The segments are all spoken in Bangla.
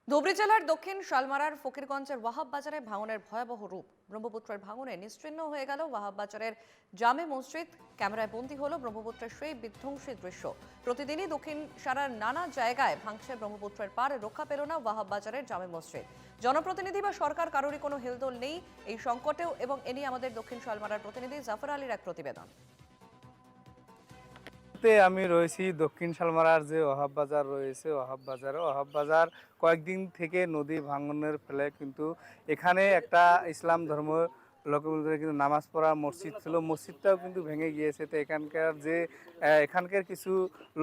ধুবড়ী জেলার দক্ষিণ শালমারার ফকিরগঞ্জের ওয়াহাব বাজারে ভাঙনের ভয়াবহ রূপ। ব্রহ্মপুত্রের ভাঙনে নিশ্চিহ্ন হয়ে গেল ওয়াহাব বাজারের জামে মসজিদ। ক্যামেরায় বন্দী হলো ব্রহ্মপুত্রের সেই বিধ্বংসী দৃশ্য। প্রতিদিনই দক্ষিণ সারার নানা জায়গায় ভাঙছে ব্রহ্মপুত্রের পার, রক্ষা পেল না ওয়াহাব বাজারের জামে মসজিদ। জনপ্রতিনিধি বা সরকার কারোরই কোনো হেলদোল নেই এই সংকটেও, এবং এ নিয়ে আমাদের দক্ষিণ শালমারার প্রতিনিধি জাফর আলীর এক প্রতিবেদন। আমি রয়েছি দক্ষিণ শালমারার যে ওহাব বাজার রয়েছে, ওহাব বাজার কয়েকদিন থেকে নদী ভাঙনের ফলে কিন্তু এখানে একটা ইসলাম ধর্ম লোকের কিন্তু নামাজ পড়া মসজিদ ছিল, মসজিদটাও কিন্তু ভেঙে গিয়েছে। তো এখানকার কিছু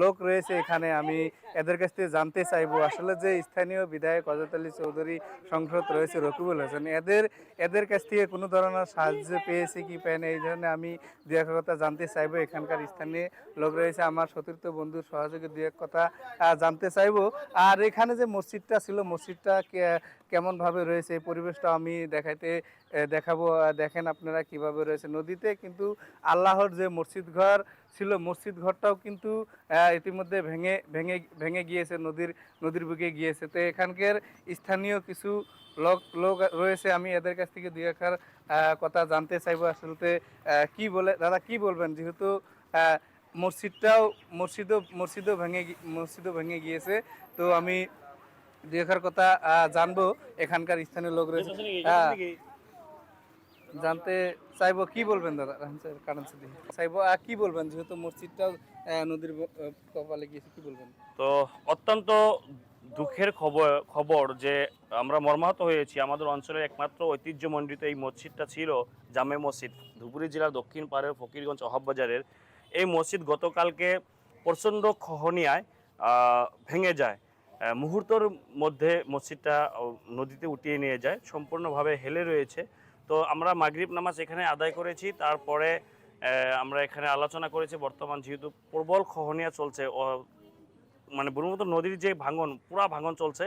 লোক রয়েছে এখানে, আমি এদের কাছ থেকে জানতে চাইবো আসলে যে স্থানীয় বিধায়ক হযরত আলী চৌধুরী সংসদ রয়েছে রকিবুল হাসান, এদের কাছ থেকে কোনো ধরনের সাহায্য পেয়েছে কি পায় না, এই ধরনের আমি দু এক কথা জানতে চাইবো। এখানকার স্থানীয় লোক রয়েছে, আমার সতীর্থ বন্ধুর সহযোগে দু এক কথা জানতে চাইবো। আর এখানে যে মসজিদটা ছিল, মসজিদটা কেমনভাবে রয়েছে এই পরিবেশটা আমি দেখাবো। দেখেন আপনারা কিভাবে রয়েছে নদীতে, কিন্তু আল্লাহর যে মসজিদ ঘর ছিল, মসজিদ ঘরটাও কিন্তু ইতিমধ্যে ভেঙে ভেঙে ভেঙে গিয়েছে, নদীর বুকে গিয়েছে। তো এখানকার স্থানীয় কিছু লোক রয়েছে, আমি এদের কাছ থেকে দুই একটার কথা জানতে চাইবো। আসলে কি বলে দাদা, কি বলবেন, যেহেতু মসজিদও ভেঙে গিয়েছে, তো আমি দুই একটার কথা জানবো। এখানকার স্থানীয় লোক রয়েছে, জানতে চাইবো কি বলবেন দাদা, চাইবো কি বলবেন, যেহেতু মসজিদটাও নদীর কপালে গিয়েছে, কি বলবেন? তো অত্যন্ত দুঃখের খবর যে আমরা মর্মাহত হয়েছি। আমাদের অঞ্চলের একমাত্র ঐতিহ্যমণ্ডিত এই মসজিদটা ছিল জামে মসজিদ, ধুবড়ী জেলার দক্ষিণ পাড়ের ফকিরগঞ্জ ওহাব বাজারের। এই মসজিদ গতকালকে প্রচণ্ড খহনিয়ায় ভেঙে যায়। মুহূর্তের মধ্যে মসজিদটা নদীতে উঠিয়ে নিয়ে যায়, সম্পূর্ণভাবে হেলে রয়েছে। তো আমরা মাগরিব নামাজ এখানে আদায় করেছি, তারপরে আমরা এখানে আলোচনা করেছি। বর্তমান যেহেতু প্রবল খহনিয়া চলছে, মানে ব্রহ্মপুত্র নদীর যে পুরা ভাঙন চলছে,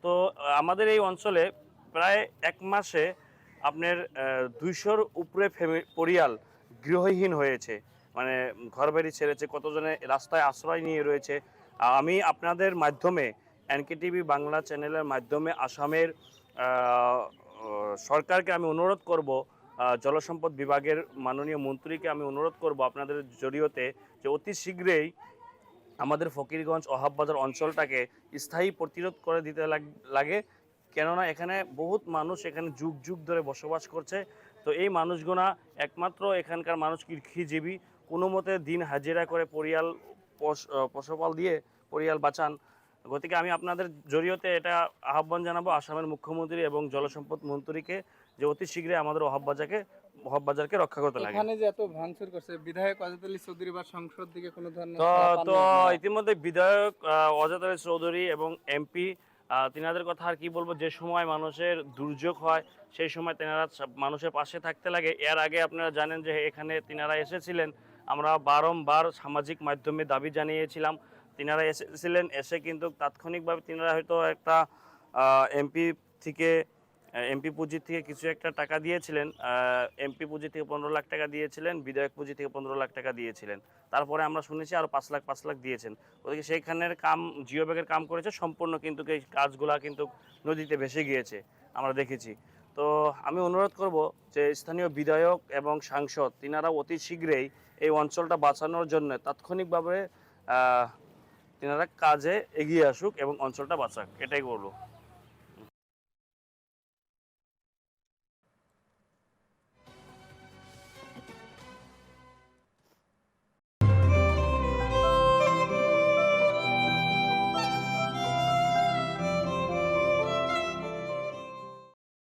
তো আমাদের এই অঞ্চলে প্রায় এক মাসে আপনার 200-র উপরে পরিয়াল গৃহহীন হয়েছে, মানে ঘরবাড়ি ছেড়েছে, কতজনে রাস্তায় আশ্রয় নিয়ে রয়েছে। আমি আপনাদের মাধ্যমে এনকেটিভি বাংলা চ্যানেলের মাধ্যমে আসামের সরকারকে আমি অনুরোধ করব, জলসম্পদ বিভাগের মাননীয় মন্ত্রীকে আমি অনুরোধ করব আপনাদের জড়িয়তে, যে অতি শীঘ্রই আমাদের ফকিরগঞ্জ ওহাব বাজার অঞ্চলটাকে স্থায়ী প্রতিরোধ করে দিতে লাগে। কেননা এখানে বহুত মানুষ এখানে যুগ যুগ ধরে বসবাস করছে। তো এই মানুষগুনা একমাত্র এখানকার মানুষ কৃষিজীবী, কোনো মতে দিন হাজিরা করে পরিয়াল পশুপাল দিয়ে পরিয়াল বাঁচান। গতিকে আমি আপনাদের জড়িয়তে এটা আহ্বান জানাবো আসামের মুখ্যমন্ত্রী এবং জলসম্পদ মন্ত্রীকে, যে অতি শীঘ্রই আমাদের ওহাব বাজারকে রক্ষা করতে লাগে। এখানে যে এত ভাঙচুর করছে, বিধায়ক হযরত আলী চৌধুরী বা সংসদ থেকে কোনো ধরনের তো ইতিমধ্যে বিধায়ক অজাত আলী চৌধুরী এবং এমপি, তিনাদের কথা আর কি বলবো। যে সময় মানুষের দুর্যোগ হয় সেই সময় তেনারা মানুষের পাশে থাকতে লাগে। এর আগে আপনারা জানেন যে এখানে তিনারা এসেছিলেন, আমরা বারংবার সামাজিক মাধ্যমে দাবি জানিয়েছিলাম। তিনারা এসেছিলেন, এসে কিন্তু তাৎক্ষণিকভাবে তিনারা হয়তো একটা এমপি পুঁজি থেকে কিছু একটা টাকা দিয়েছিলেন, এমপি পুঁজি থেকে 15 লাখ টাকা দিয়েছিলেন, বিধায়ক পুঁজি থেকে 15 লাখ টাকা দিয়েছিলেন। তারপরে আমরা শুনেছি আরও 5 লাখ দিয়েছেন। ওদিকে সেইখানের কাম জিও ব্যাগের কাম করেছে সম্পূর্ণ, কিন্তু এই কাজগুলা কিন্তু নদীতে ভেসে গিয়েছে, আমরা দেখেছি। তো আমি অনুরোধ করব যে স্থানীয় বিধায়ক এবং সাংসদ তিনারা অতি শীঘ্রই এই অঞ্চলটা বাঁচানোর জন্য তাৎক্ষণিকভাবে তিনারা কাজে এগিয়ে আসুক এবং অঞ্চলটা বাঁচাক, এটাই বলবো।